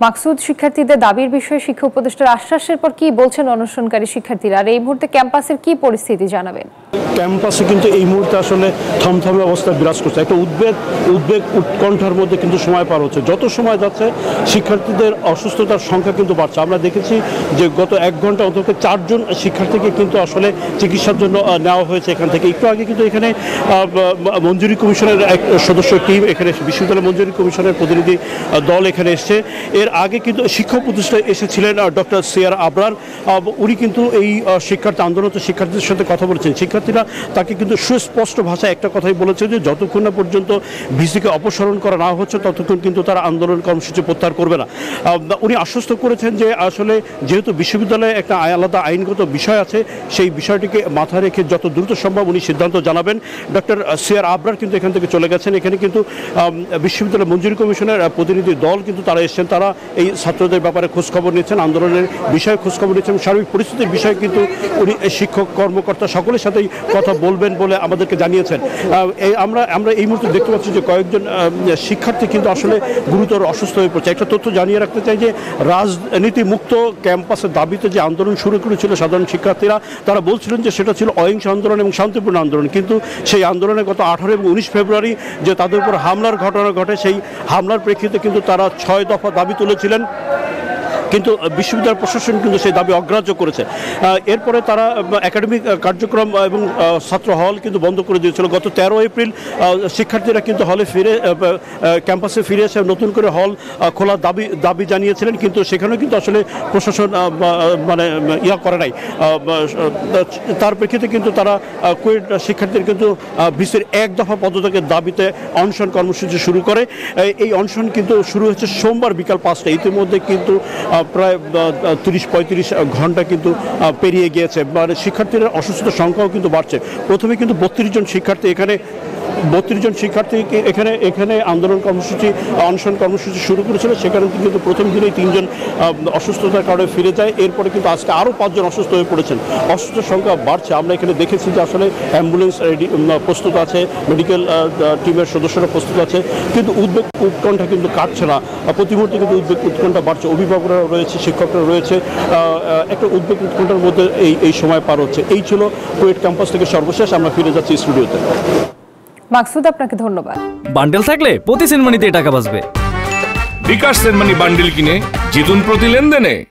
মাকসুদ শিক্ষার্থীদের দাবির বিষয়ে শিক্ষা উপদেষ্টার আশ্বাসের পর কি বলছেন অনশনকারী শিক্ষার্থীরা, আর এই মুহূর্তে ক্যাম্পাসের কি পরিস্থিতি জানাবেন? ক্যাম্পাসে কিন্তু এই মুহূর্তে আসলে থমথমে অবস্থা বিরাজ করছে। একটা উদ্বেগ উৎকণ্ঠার মধ্যে কিন্তু সময় পার হচ্ছে। যত সময় যাচ্ছে শিক্ষার্থীদের অসুস্থতার সংখ্যা কিন্তু বাড়ছে। আমরা দেখেছি যে গত 1 ঘন্টা অন্তত 4 জন শিক্ষার্থীকে কিন্তু আসলে চিকিৎসার জন্য নেওয়া হয়েছে এখান থেকে। একটু আগে কিন্তু এখানে মঞ্জুরি কমিশনের এক সদস্য টিম এখানে বিশ্ববিদ্যালয় মঞ্জুরি কমিশনের প্রতিনিধি দল এখানে এসছে। এর আগে কিন্তু শিক্ষা উপদেষ্টা এসেছিলেন ডক্টর সিআর আবরার। উনি কিন্তু এই শিক্ষার্থী আন্দোলনরত শিক্ষার্থীদের সাথে কথা বলেছেন। শিক্ষার্থীরা তাকে কিন্তু সুস্পষ্ট ভাষায় একটা কথাই বলেছে যে যতক্ষণ না পর্যন্ত ভিসিকে অপসারণ করা না হচ্ছে ততক্ষণ কিন্তু তারা আন্দোলন কর্মসূচি প্রত্যাহার করবে না। উনি আশ্বস্ত করেছেন যে আসলে যেহেতু বিশ্ববিদ্যালয়ে একটা আলাদা আইনগত বিষয় আছে, সেই বিষয়টিকে মাথায় রেখে যত দ্রুত সম্ভব উনি সিদ্ধান্ত জানাবেন। ডক্টর সিআর আবরার কিন্তু এখান থেকে চলে গেছেন। এখানে কিন্তু বিশ্ববিদ্যালয় মঞ্জুরি কমিশনের প্রতিনিধি দল কিন্তু তারা এসছেন। তারা এই ছাত্রদের ব্যাপারে খোঁজখবর নিচ্ছেন, আন্দোলনের বিষয়ে খোঁজখবর নিচ্ছেন, সার্বিক পরিস্থিতির বিষয়ে কিন্তু উনি শিক্ষক কর্মকর্তা সকলের সাথেই কথা বলবেন বলে আমাদেরকে জানিয়েছেন। আমরা এই মুহূর্তে দেখতে পাচ্ছি যে কয়েকজন শিক্ষার্থী কিন্তু আসলে গুরুতর অসুস্থ হয়ে পড়ছে। একটা তথ্য জানিয়ে রাখতে চাই যে রাজনীতি মুক্ত ক্যাম্পাসের দাবিতে যে আন্দোলন শুরু করেছিল সাধারণ শিক্ষার্থীরা, তারা বলছিলেন যে সেটা ছিল অহিংস আন্দোলন এবং শান্তিপূর্ণ আন্দোলন। কিন্তু সেই আন্দোলনে গত 18 এবং 19 ফেব্রুয়ারি যে তাদের উপর হামলার ঘটনা ঘটে, সেই হামলার প্রেক্ষিতে কিন্তু তারা 6 দফা দাবি তুলেছিলেন, কিন্তু বিশ্ববিদ্যালয় প্রশাসন কিন্তু সেই দাবি অগ্রাহ্য করেছে। এরপরে তারা একাডেমিক কার্যক্রম এবং ছাত্র হল কিন্তু বন্ধ করে দিয়েছিল। গত 13 এপ্রিল শিক্ষার্থীরা কিন্তু ক্যাম্পাসে ফিরে এসে নতুন করে হল খোলার দাবি জানিয়েছিলেন, কিন্তু সেখানেও কিন্তু আসলে প্রশাসন মানে করে নাই। তার প্রেক্ষিতে কিন্তু তারা কুয়েট শিক্ষার্থীদের কিন্তু ভিসির 1 দফা পদত্যাগের দাবিতে অনশন কর্মসূচি শুরু করে। এই অনশন কিন্তু শুরু হচ্ছে সোমবার বিকাল 5টায়। ইতিমধ্যে কিন্তু প্রায় 30-35 ঘন্টা কিন্তু পেরিয়ে গিয়েছে। মানে শিক্ষার্থীদের অসুস্থতার সংখ্যাও কিন্তু বাড়ছে। প্রথমে কিন্তু 32 জন শিক্ষার্থী এখানে আন্দোলন কর্মসূচি অনশন কর্মসূচি শুরু করেছিল। সেখানে কিন্তু প্রথম দিনেই 3 জন অসুস্থতার কারণে ফিরে যায়। এরপরে কিন্তু আজকে আরও 5 জন অসুস্থ হয়ে পড়েছেন। অসুস্থতার সংখ্যা বাড়ছে। আমরা এখানে দেখেছি যে আসলে অ্যাম্বুলেন্স প্রস্তুত আছে, মেডিকেল টিমের সদস্যরা প্রস্তুত আছে, কিন্তু উদ্বেগ উৎকণ্ঠা কিন্তু কাটছে না। প্রতি মুহূর্তে কিন্তু উদ্বেগ উৎকণ্ঠা বাড়ছে। অভিভাবকরা রয়েছে, শিক্ষকরা রয়েছে, একটা উদ্বেগ উৎকণ্ঠার মধ্যে এই সময় পার হচ্ছে। এই ছিল কুয়েট ক্যাম্পাস থেকে সর্বশেষ। আমরা ফিরে যাচ্ছি স্টুডিওতে। মাকসুদ, আপনাকে ধন্যবাদ। বান্ডেল থাকলে প্রতি সেনমানিতে টাকা বাঁচবে। বিকাশ সেনমানি বান্ডেল কিনে জিতুন প্রতি লেনদেনে।